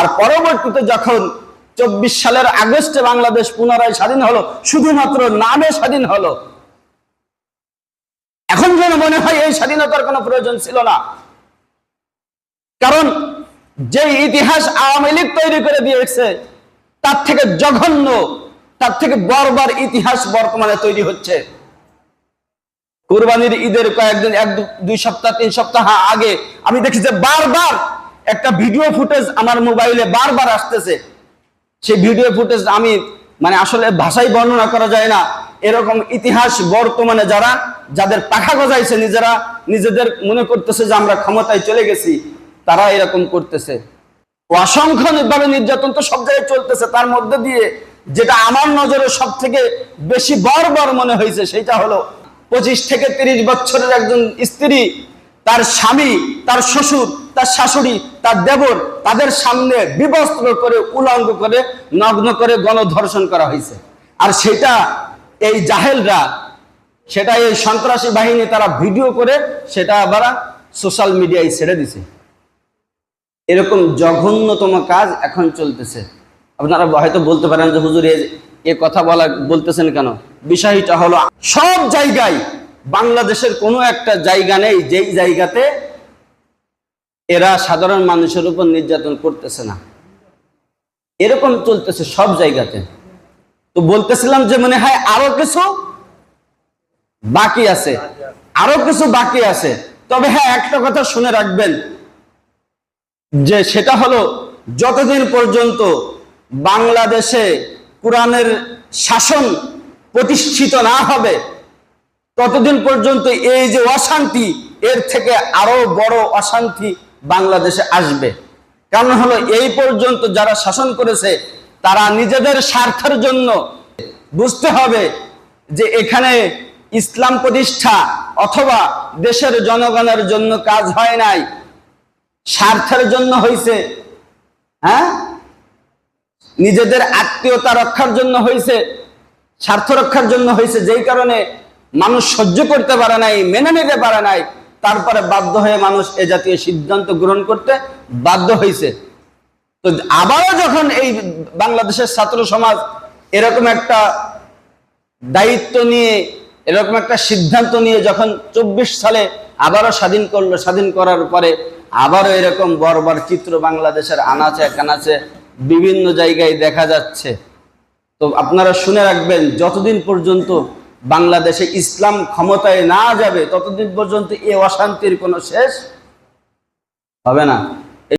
আর পরবর্তীতে যখন 24 সালের আগস্টে বাংলাদেশ পুনরায় স্বাধীন হলো, শুধুমাত্র নামে স্বাধীন হলো। এখন যেন মনে হয় এই স্বাধীনতার কোনো প্রয়োজন ছিল না, কারণ যে ইতিহাস আওয়ামী লীগ তৈরি করে দিয়েছে তার থেকে জঘন্য, তার থেকে বর্বর ইতিহাস বর্তমানে তৈরি হচ্ছে। কুরবানির ঈদের কয়েকদিন, 1-2 সপ্তাহ 3 সপ্তাহ আগে আমি দেখি যে বারবার একটা ভিডিও ফুটেজ আমার মোবাইলে বারবার আসতেছে। সেই ভিডিও ফুটেজ আমি আসলে ভাষায় বর্ণনা করা যায় না। এরকম ইতিহাস বর্তমানে যাদের পাখা গজাইছে, নিজেদের মনে করতেছে যে আমরা ক্ষমতায় চলে গেছি, তারা এরকম করতেছে। অসংখ্যভাবে নির্যাতন তো সব জায়গায় চলতেছে। তার মধ্যে দিয়ে যেটা আমার নজরে সব থেকে বেশি বর্বর মনে হয়েছে সেটা হলো 25 থেকে 30 বছরের একজন স্ত্রী, তার স্বামী, তার শ্বশুর, তার শাশুড়ি, তার দেবর, তাদের সামনে বিবস্ত্র করে, উলঙ্গ করে, নগ্ন করে গণধর্ষণ করা হয়েছে। আর সেটা এই জাহেলরা, সেটা এই সন্ত্রাসী বাহিনী তারা ভিডিও করে সেটা আবার সোশ্যাল মিডিয়ায় ছেড়ে দিছে। এরকম জঘন্যতম কাজ এখন চলতেছে। আপনারা হয়তো বলতে পারেন যে হুজুর এ কথা বলতেছেন কেন? বিষয়টা হলো সব জায়গায়, বাংলাদেশের কোনো একটা জায়গা নেই যেই জায়গাতে এরা সাধারণ মানুষের উপর নির্যাতন করতেছে না। এরকম চলতেছে সব জায়গাতে। তো বলতেছিলাম যে মনে হয় আরো কিছু বাকি আছে, আরো কিছু বাকি আছে। তবে হ্যাঁ, একটা কথা শুনে রাখবেন যে সেটা হলো যতদিন পর্যন্ত বাংলাদেশে কোরআনের শাসন প্রতিষ্ঠিত না হবে ততদিন পর্যন্ত এই যে অশান্তি, এর থেকে আরো বড় অশান্তি বাংলাদেশে আসবে। কারণ হলো এই পর্যন্ত যারা শাসন করেছে তারা নিজেদের স্বার্থের জন্য, বুঝতে হবে যে এখানে ইসলাম প্রতিষ্ঠা অথবা দেশের জনগণের জন্য কাজ হয় নাই, স্বার্থের জন্য হয়েছে। হ্যাঁ, নিজেদের আত্মীয়তা রক্ষার জন্য হয়েছে, স্বার্থ রক্ষার জন্য হয়েছে, যেই কারণে মানুষ সহ্য করতে পারে নাই, মেনে নিতে পারে নাই, তারপরে বাধ্য হয়ে মানুষ এ জাতীয় সিদ্ধান্ত গ্রহণ করতে বাধ্য হয়েছে। তো আবারও যখন এই বাংলাদেশের ছাত্র সমাজ এরকম একটা দায়িত্ব নিয়ে, এরকম একটা সিদ্ধান্ত নিয়ে যখন 24 সালে আবারও স্বাধীন করলো, স্বাধীন করার পরে আবারও এরকম বর্বর চিত্র বাংলাদেশের আনাচে কানাচে বিভিন্ন জায়গায় দেখা যাচ্ছে। তো আপনারা শুনে রাখবেন, যতদিন পর্যন্ত বাংলাদেশে ইসলাম ক্ষমতায় না যাবে ততদিন পর্যন্ত এই অশান্তির কোনো শেষ হবে না।